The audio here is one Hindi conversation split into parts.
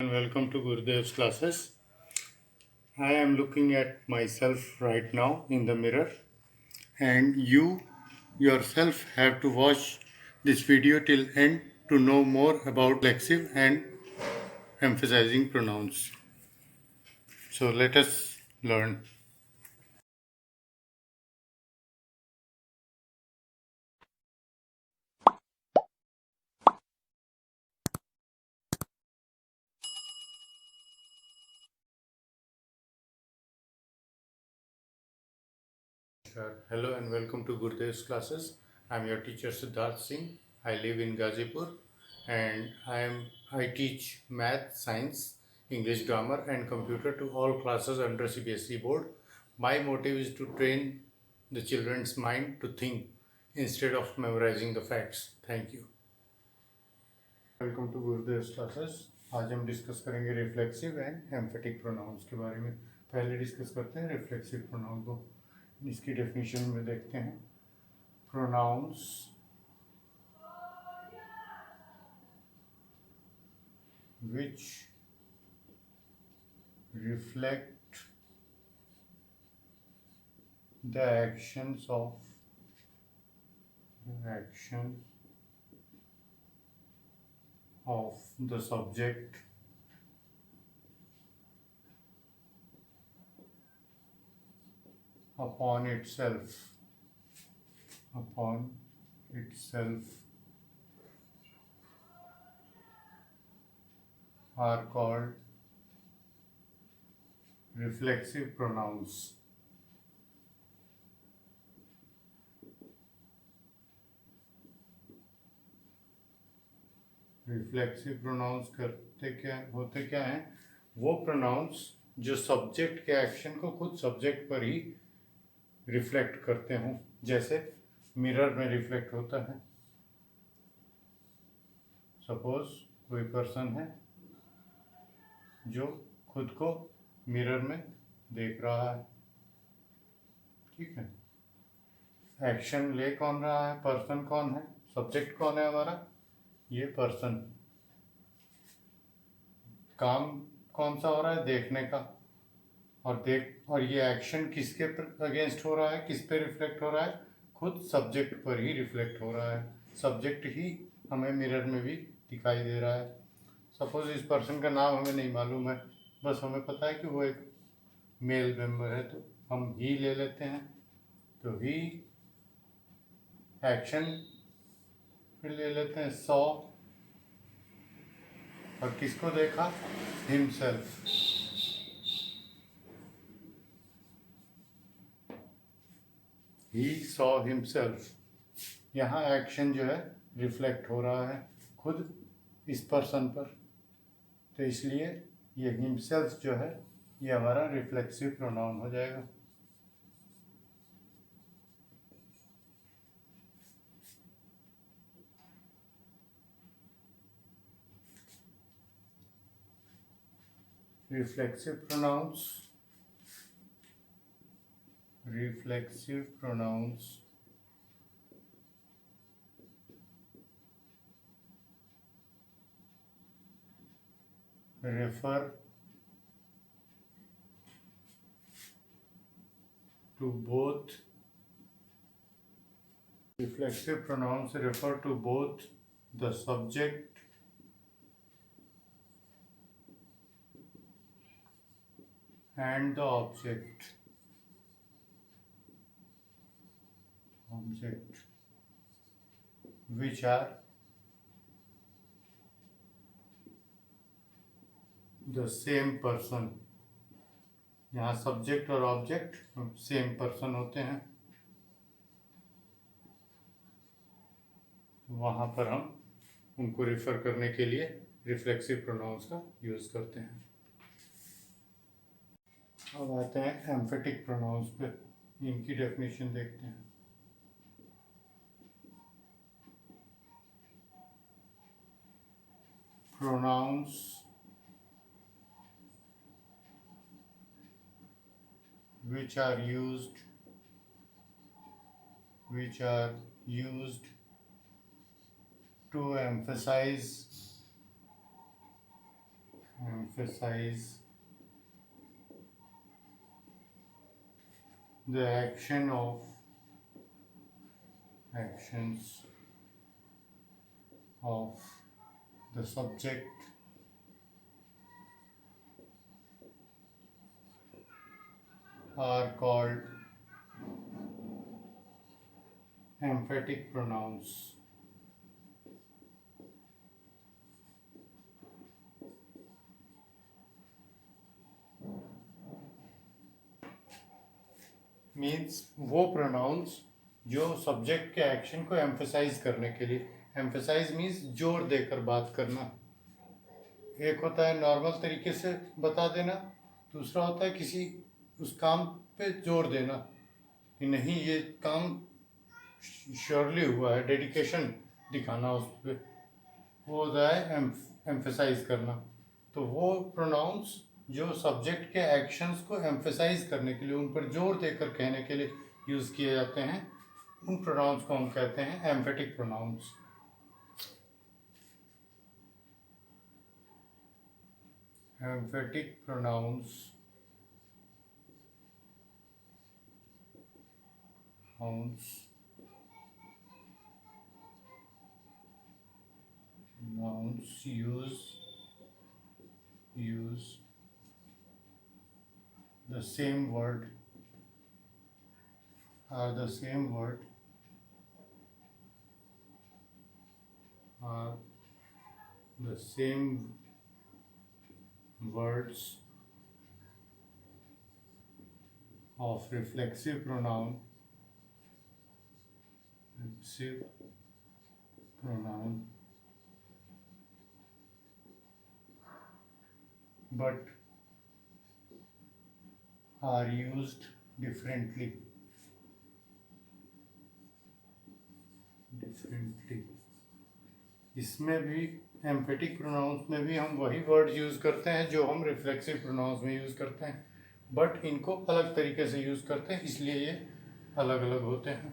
And welcome to Gurudev's classes. I am looking at myself right now in the mirror, and you yourself have to watch this video till end to know more about reflexive and emphasizing pronouns. So let us learn. Hello and welcome to Gurudev's classes. I am your teacher Siddharth Singh. I live in Gazipur and I teach math, science, English grammar and computer to all classes under CBSE board. My motive is to train the children's mind to think instead of memorizing the facts. Thank you. Welcome to Gurudev classes. आज हम डिस्कस करेंगे रिफ्लेक्सिव एंड एम्फेटिक प्रोनाउंस के बारे में। पहले डिस्कस करते हैं रिफ्लेक्सिव प्रोनाउन को। इसकी डेफिनेशन में देखते हैं। Pronouns which reflect the actions of the subject upon itself are called reflexive pronouns. Reflexive pronouns होते क्या हैं? वो प्रोनाउंस जो सब्जेक्ट के एक्शन को खुद सब्जेक्ट पर ही रिफ्लेक्ट करते हों, जैसे मिरर में रिफ्लेक्ट होता है। सपोज कोई पर्सन है जो खुद को मिरर में देख रहा है, ठीक है। एक्शन ले कौन रहा है? पर्सन कौन है? सब्जेक्ट कौन है हमारा? ये पर्सन। काम कौन सा हो रहा है? देखने का। और ये एक्शन किसके अगेंस्ट हो रहा है? किस पे रिफ्लेक्ट हो रहा है? खुद सब्जेक्ट पर ही रिफ्लेक्ट हो रहा है। सब्जेक्ट ही हमें मिरर में भी दिखाई दे रहा है। सपोज इस पर्सन का नाम हमें नहीं मालूम है, बस हमें पता है कि वो एक मेल मेंबर है, तो हम ही ले लेते हैं। तो ही एक्शन फिर ले लेते हैं सॉ, और किसको देखा? हिमसेल्फ। He saw himself. यहाँ एक्शन जो है रिफ्लेक्ट हो रहा है खुद इस पर्सन पर, तो इसलिए ये हिमसेल्फ जो है ये हमारा रिफ्लेक्सिव प्रोनाउन हो जाएगा। reflexive pronouns refer to both the subject and the object which are the same person। यहाँ सब्जेक्ट और ऑब्जेक्ट सेम पर्सन होते हैं, वहाँ पर हम उनको रिफर करने के लिए रिफ्लेक्सिव प्रोनाउंस का यूज़ करते हैं। अब आते हैं एम्फेटिक प्रोनाउंस पे। इनकी डेफिनेशन देखते हैं। Pronouns which are used to emphasize emphasize the actions of the subject are called emphatic pronouns. Means वो प्रोनाउंस जो सब्जेक्ट के एक्शन को एम्फेसाइज करने के लिए, एम्फेसाइज मीन्स जोर देकर बात करना। एक होता है नॉर्मल तरीके से बता देना, दूसरा होता है किसी उस काम पे जोर देना कि नहीं ये काम श्योरली हुआ है, डेडिकेशन दिखाना उस पर, वो होता है एम्फेसाइज करना। तो वो प्रोनाउंस जो सब्जेक्ट के एक्शंस को एम्फेसाइज करने के लिए, उन पर जोर देकर कहने के लिए यूज़ किए जाते हैं, उन प्रोनाउंस को हम कहते हैं emphatic pronouns. Emphatic pronouns use the same word are the same word are the same words of reflexive pronoun but are used differently. इसमें भी एम्फेटिक प्रोनाउंस में भी हम वही वर्ड यूज़ करते हैं जो हम रिफ्लेक्सिव प्रोनाउंस में यूज़ करते हैं, बट इनको अलग तरीके से यूज़ करते हैं, इसलिए ये अलग अलग होते हैं।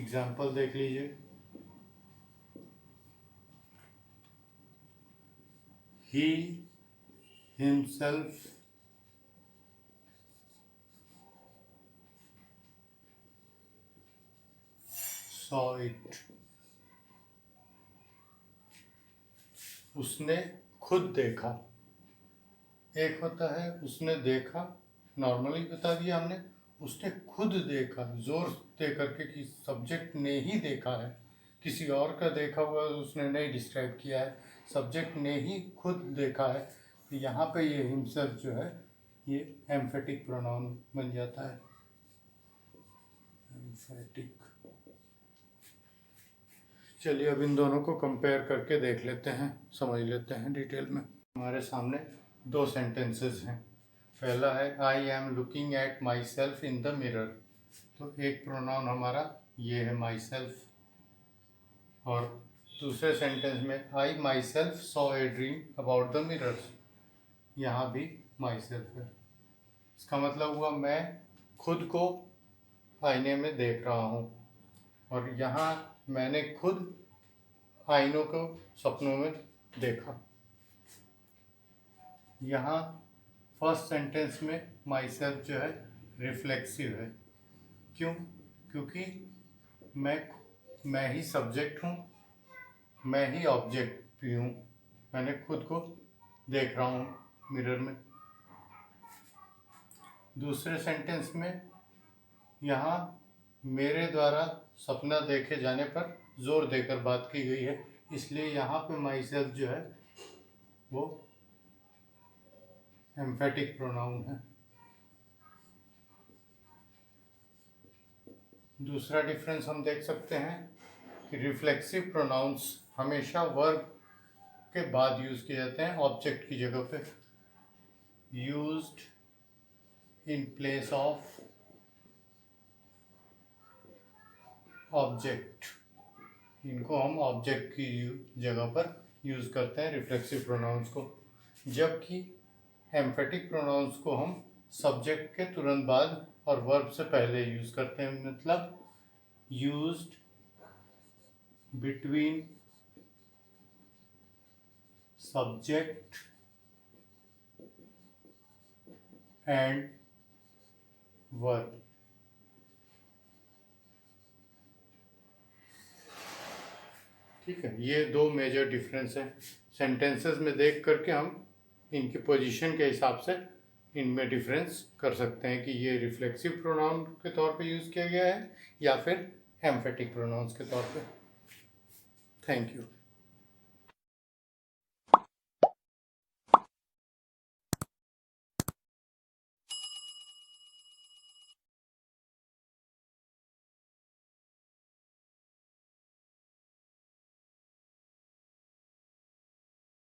एग्जाम्पल देख लीजिए। He himself saw it. उसने खुद देखा। एक होता है उसने देखा, नॉर्मली बता दिया हमने, उसने खुद देखा, जोर दे करके कि सब्जेक्ट ने ही देखा है, किसी और का देखा हुआ उसने नहीं डिस्क्राइब किया है, सब्जेक्ट ने ही खुद देखा है। तो यहाँ पे ये हिमसेल्फ जो है ये एम्फेटिक प्रोनाउन बन जाता है। एम्फेटिक। चलिए अब इन दोनों को कंपेयर करके देख लेते हैं, समझ लेते हैं डिटेल में। हमारे सामने दो सेंटेंसेस हैं। पहला है I am looking at my self in the mirror. तो एक प्रोनाउन हमारा ये है माई सेल्फ, और दूसरे सेंटेंस में I myself saw a dream about the mirrors, यहाँ भी माई सेल्फ है। इसका मतलब हुआ मैं खुद को आईने में देख रहा हूँ, और यहाँ मैंने खुद आईनों को सपनों में देखा। यहाँ फर्स्ट सेंटेंस में माई सेल्फ जो है रिफ्लेक्सिव है। क्यों? क्योंकि मैं ही सब्जेक्ट हूँ, मैं ही ऑब्जेक्ट भी हूँ, मैंने खुद को देख रहा हूँ मिरर में। दूसरे सेंटेंस में यहाँ मेरे द्वारा सपना देखे जाने पर जोर देकर बात की गई है, इसलिए यहाँ पे माई सेल्फ जो है वो एम्फेटिक प्रोनाउन है। दूसरा डिफरेंस हम देख सकते हैं कि रिफ्लेक्सिव प्रोनाउंस हमेशा वर्ब के बाद यूज़ किए जाते हैं, ऑब्जेक्ट की जगह पे। Used in place of object, इनको हम ऑब्जेक्ट की जगह पर यूज़ करते हैं रिफ्लेक्सिव प्रोनाउंस को, जबकि एम्फेटिक प्रोनाउंस को हम सब्जेक्ट के तुरंत बाद और वर्ब से पहले यूज़ करते हैं। मतलब used between subject and verb. ठीक है, ये दो मेजर डिफरेंस है सेंटेंसेस में। देख करके हम इनकी पोजीशन के हिसाब से इनमें डिफरेंस कर सकते हैं कि ये रिफ्लेक्सिव प्रोनाउन के तौर पे यूज़ किया गया है या फिर एम्फेटिक प्रोनाउंस के तौर पे। Thank you.